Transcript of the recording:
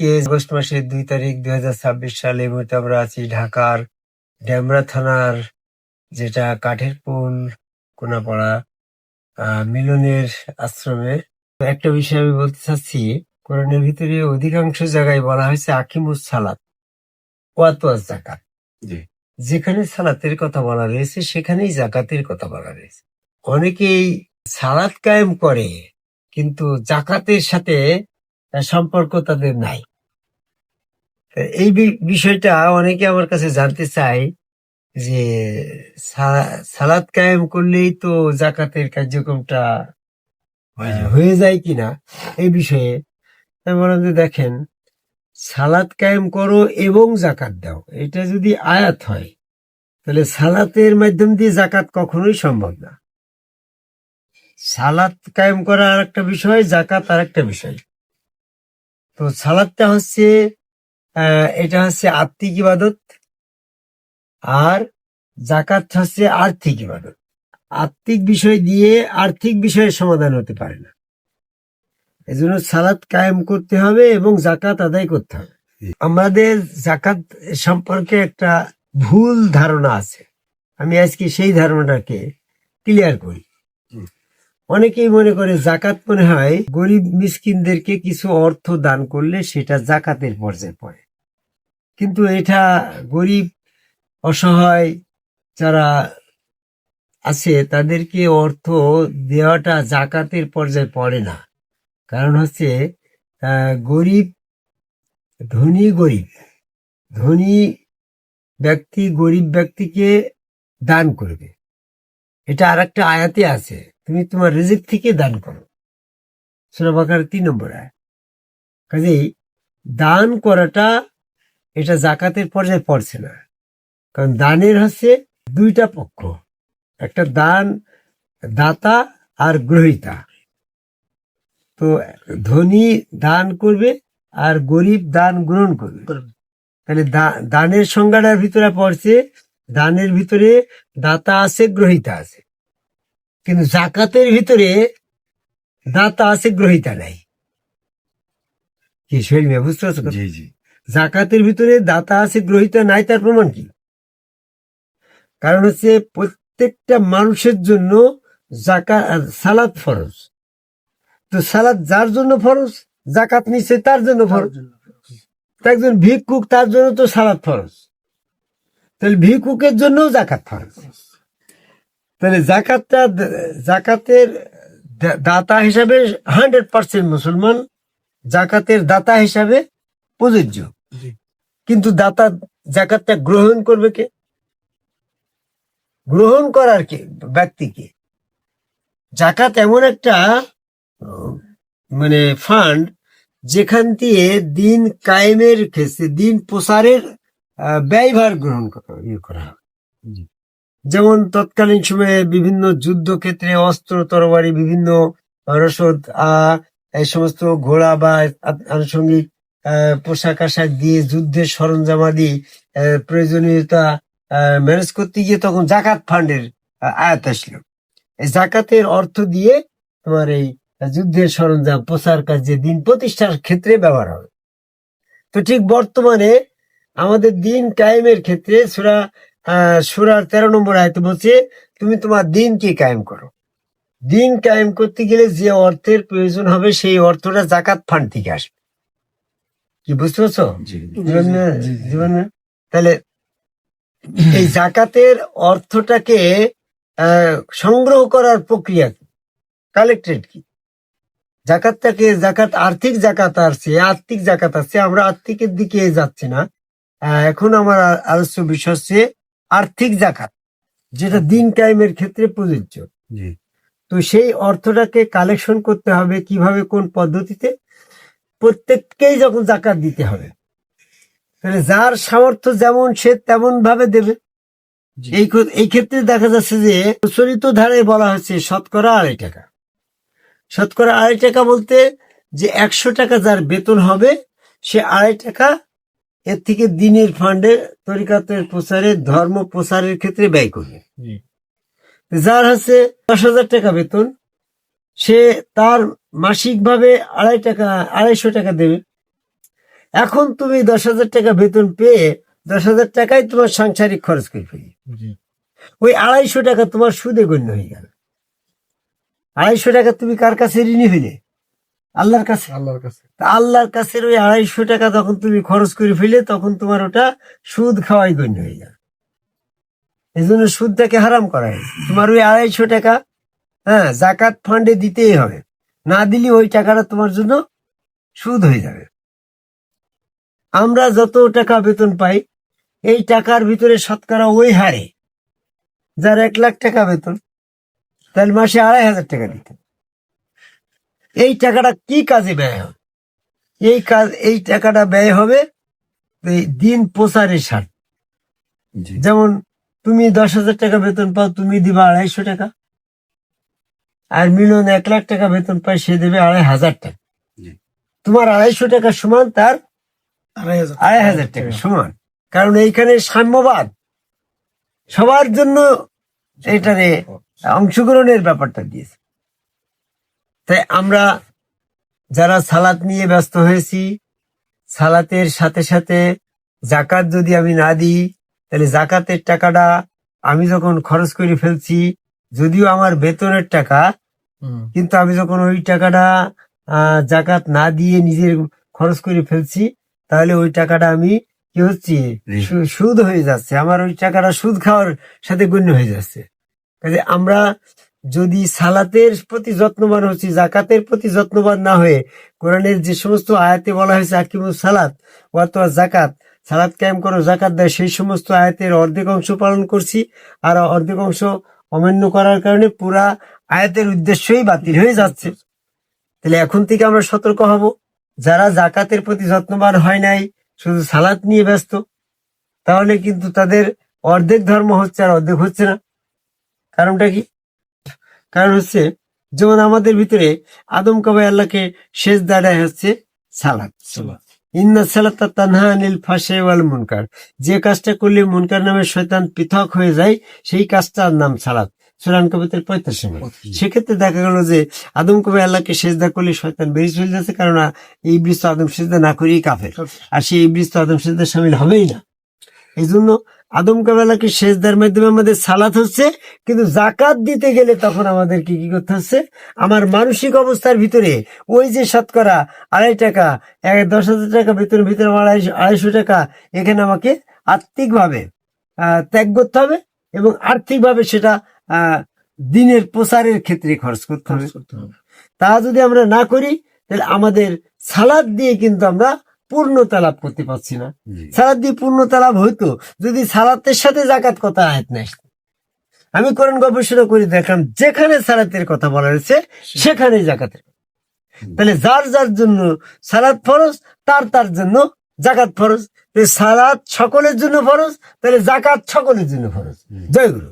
আজকে আগস্ট মাসের 2 তারিখ 2026 সালে। এই মুহূর্তে আমরা আছি ঢাকার ডেমরা থানার যেটা কাঠের পুল কোনাপাড়া মিলনের আশ্রমে। একটা বিষয় আমি বলতে চাচ্ছি, কোরআনের ভিতরে অধিকাংশ জায়গায় বলা হয়েছে আকিমুস সালাত ওয়াতুয়াজ যাকাত। যেখানে সালাতের কথা বলা রয়েছে সেখানেই জাকাতের কথা বলা রয়েছে। অনেকেই সালাত কায়েম করে কিন্তু জাকাতের সাথে সম্পর্ক তাদের নাই। এই বিষয়টা অনেকে আমার কাছে জানতে চায় যে সালাত কায়েম করলেই তো জাকাতের কার্যক্রমটা হয়ে যায় কিনা। এই বিষয়ে আমি বললাম যে দেখেন, সালাত কায়েম করো এবং জাকাত দাও, এটা যদি আয়াত হয় তাহলে সালাতের মাধ্যম দিয়ে জাকাত কখনোই সম্ভব না। সালাত কায়েম করা আর একটা বিষয়, জাকাত আর একটা বিষয়। তো সালাতটা হচ্ছে এটা হচ্ছে আত্মিক ইবাদত, আর জাকাত হচ্ছে আর্থিক ইবাদত। আত্মিক বিষয় দিয়ে আর্থিক বিষয়ের সমাধান হতে পারে না। এজন্য সালাত কায়েম করতে হবে এবং জাকাত আদায় করতে হবে। আমাদের জাকাত সম্পর্কে একটা ভুল ধারণা আছে, আমি আজকে সেই ধারণাটাকে ক্লিয়ার করি। অনেকেই মনে করে জাকাত মনে হয় গরিব মিসকিনদেরকে কিছু অর্থ দান করলে সেটা জাকাতের পর্যায়ে পড়ে, কিন্তু এটা গরিব অসহায় যারা আছে তাদেরকে অর্থ দেওয়াটা জাকাতের পর্যায়ে পড়ে না। কারণ হচ্ছে গরিব ধনী ব্যক্তি গরিব ব্যক্তিকে দান করবে, এটা আর একটা আয়াতে আছে, তুমি তোমার রিজিক থেকে দান করো, সূরা বাকারার 3 নম্বর আয়াত। কাজেই দান করাটা এটা জাকাতের পর্যায়ে পড়ছে না, কারণ দানের হচ্ছে দুইটা পক্ষ, একটা দান দাতা আর গ্রহীতা। তো ধনী দান করবে আর গরিব দান গ্রহণ করবে। তাহলে দানের সংজ্ঞাটার ভিতরে পড়ছে, দানের ভিতরে দাতা আছে গ্রহীতা আছে, কিন্তু জাকাতের ভিতরে দাতা আছে গ্রহীতা নাই। কি শৈলী বুঝতে পারছো? জাকাতের ভিতরে দাতা আছে গ্রহীতা নাই, তার প্রমাণ কি? কারণ হচ্ছে প্রত্যেকটা মানুষের জন্য সালাত ফরজ। তো সালাত যার জন্য ফরজ, জাকাত নিচ্ছে তার জন্য ফরজ। একজন ভিক্ষুক, তার জন্য তো সালাত ফরজ, তাহলে ভিক্ষুকের জন্য জাকাত ফরজ। তাহলে জাকাতের দাতা হিসাবে 100% মুসলমান জাকাতের দাতা হিসাবে প্রযোজ্য, কিন্তু জাকাতটা গ্রহণ করবে কে? গ্রহণ করার কে? ব্যক্তিকে। জাকাত এমন একটা ফান্ড যেখান দিয়ে দিন কায়েমের ক্ষেত্রে, দিন প্রসারের ব্যয়ভার গ্রহণ করা হয়। যেমন তৎকালীন সময়ে বিভিন্ন যুদ্ধক্ষেত্রে অস্ত্র তরবারি, বিভিন্ন রসদ, এই সমস্ত ঘোড়া বা আনুষঙ্গিক পোশাক আশাক দিয়ে যুদ্ধের সরঞ্জামাদি প্রয়োজনীয়তা ম্যানেজ করতে গিয়ে তখন জাকাত ফান্ডের আয়াত আসলো। এই জাকাতের অর্থ দিয়ে তোমার এই যুদ্ধের সরঞ্জাম প্রচার কাজে, দিন প্রতিষ্ঠার ক্ষেত্রে ব্যবহার হবে। তো ঠিক বর্তমানে আমাদের দিন কায়েমের ক্ষেত্রে সূরার 13 নম্বর আয়াতে বলছে, তুমি তোমার দিনকে কায়েম করো। দিন কায়েম করতে গেলে যে অর্থের প্রয়োজন হবে সেই অর্থটা জাকাত ফান্ড থেকে আসবে। কি বুঝতে পারছো? তাহলে এই জাকাতের অর্থটাকে সংগ্রহ করার প্রক্রিয়া কি, কালেক্টেড কি? জাকাত আর্থিক জাকাত আসছে, আত্মিক জাকাত আসছে। আমরা আত্মিকের দিকে যাচ্ছি না, এখন আমার আলোচ্য বিষয় হচ্ছে আর্থিক জাকাত, যেটা দিন কায়েমের ক্ষেত্রে প্রযোজ্য। তো সেই অর্থটাকে কালেকশন করতে হবে কিভাবে, কোন পদ্ধতিতে? প্রত্যেককেই যখন জাকাত দিতে হবে, তাহলে যার সামর্থ্য যেমন সে তেমন ভাবে দেবে। এই ক্ষেত্রে দেখা যাচ্ছে যে প্রচলিত ধারায় বলা হচ্ছে শতকরা 2.5 টাকা। শতকরা 2.5 টাকা বলতে যে 100 টাকা যার বেতন হবে সে 2.5 টাকা এর থেকে দিনের ফান্ডে তরিকাতের প্রচারে, ধর্ম প্রচারের ক্ষেত্রে ব্যয় করবে। যার হচ্ছে 10,000 টাকা বেতন, সে তার মাসিক ভাবে 250 টাকা দেবে। এখন তুমি 10,000 টাকা বেতন পেয়ে 10,000 টাকায় তোমার সাংসারিক খরচ করে ফেলি, ওই 250 টাকা তোমার সুদে গণ্য হয়ে গেল। 250 টাকা তুমি কার কাছে ঋণী হইলে? আল্লাহর কাছে। তা আল্লাহর কাছে ওই 250 টাকা যখন তুমি খরচ করে ফেলে তখন তোমার ওটা সুদ খাওয়াই গণ্য হয়ে গেল। এই জন্য সুদটাকে হারাম করা হয়েছে। তোমার ওই 250 টাকা জাকাত ফান্ডে দিতেই হবে, না দিলে ওই টাকাটা তোমার জন্য সুদ হয়ে যাবে। আমরা যত টাকা বেতন পাই এই টাকার ভিতরে শতকরা ওই হারে, যার 1 লাখ টাকা বেতন তাহলে মাসে 2,500 টাকা দিতে, এই টাকাটা কি কাজে ব্যয় হবে? এই টাকাটা ব্যয় হবে এই দিন প্রচারের স্বার্থে। যেমন তুমি 10,000 টাকা বেতন পাও, তুমি দিবা 250 টাকা, আর মিলন 1 লাখ টাকা বেতন পায়, সে দেবে 2,500 টাকা। তোমার 250 টাকা সমান তার 2,500 টাকা সমান, কারণ এইখানে সাম্যবাদ, সবার জন্য এটারে অংশগ্রহণের ব্যাপারটা দিয়েছে। তাই আমরা যারা সালাত নিয়ে ব্যস্ত হয়েছি, সালাতের সাথে সাথে জাকাত যদি আমি না দিই তাহলে জাকাতের টাকাটা আমি যখন খরচ করে ফেলছি, যদিও আমার বেতনের টাকা, কিন্তু আমি যখন ওই টাকাটা জাকাত না দিয়ে নিজের খরচ করে ফেলছি, তাহলে ওই টাকাটা আমি কি হচ্ছে সুদ হয়ে যাচ্ছে, আমার ওই টাকাটা সুদ খাওয়ার সাথে গণ্য হয়ে যাচ্ছে। কাজে আমরা যদি সালাতের প্রতি যত্নবান হচ্ছি, জাকাতের প্রতি যত্নবান না হয়ে কোরআনের যে সমস্ত আয়াতে বলা হয়েছে আকিমুস সালাত ওয়া জাকাত, সালাত কায়েম করো জাকাত দেয়, সেই সমস্ত আয়াতের অর্ধেক অংশ পালন করছি, আর অর্ধেক অংশ অমান্য করার কারণে পুরা আয়াতের উদ্দেশ্যই বাতিল হয়ে যাচ্ছে। তাহলে এখন থেকে আমরা সতর্ক হব। যারা জাকাতের প্রতি যত্নবান হয় নাই, শুধু সালাত নিয়ে ব্যস্ত, তাহলে কিন্তু তাদের অর্ধেক ধর্ম হচ্ছে আর অর্ধেক হচ্ছে না। কারণটা কি? কারণ হচ্ছে যেমন আমাদের ভিতরে আদম কাবাই আল্লাহকে সেজদাটা হচ্ছে সালাত। ইন্না সালাতা তানহা আনিল ফাহশাই ওয়াল মুনকার, যে কাজটা করলে মুনকার নামে শয়তান পৃথক হয়ে যায় সেই কাজটার নাম সালাত। সূরা আনকাবুতের 85। সেক্ষেত্রে দেখা গেল যে আদম কাবাই আল্লাহকে সেজদা করলে শয়তান বেরিয়ে চলে যাচ্ছে, কারণ এই ইবলিস তো আদম সেজদা না করেই কাফের, আর সেই ইবলিস তো আদম সেজদা শামিল হবেই না। এই জন্য আদম কাবালাকে সেজদার মাধ্যমে আমাদের সালাত হচ্ছে, কিন্তু জাকাত দিতে গেলে তখন আমাদেরকে কি করতে হচ্ছে? আমার মানসিক অবস্থার ভিতরে ওই যে শতকরা 2.5 টাকা, 10,000 টাকা বেতনের ভিতরে 250 টাকা, এখানে আমাকে আর্থিকভাবে ত্যাগ করতে হবে, এবং আর্থিকভাবে সেটা দিনের প্রচারের ক্ষেত্রে খরচ করতে হবে। তা যদি আমরা না করি তাহলে আমাদের সালাত দিয়ে কিন্তু আমরা পূর্ণতা লাভ করতে পারছি না। সালাত দিয়ে পূর্ণতা লাভ হইতো যদি সালাতের সাথে জাকাত কথা আয়াত না আসতো। আমি কোরআন গবেষণা করে দেখলাম যেখানে সালাতের কথা বলা হয়েছে সেখানে জাকাতের। তাহলে যার যার জন্য সালাত ফরজ, তার জন্য জাকাত ফরজ। সালাত সকলের জন্য ফরজ, তাহলে জাকাত সকলের জন্য ফরজ। জয় গুরু।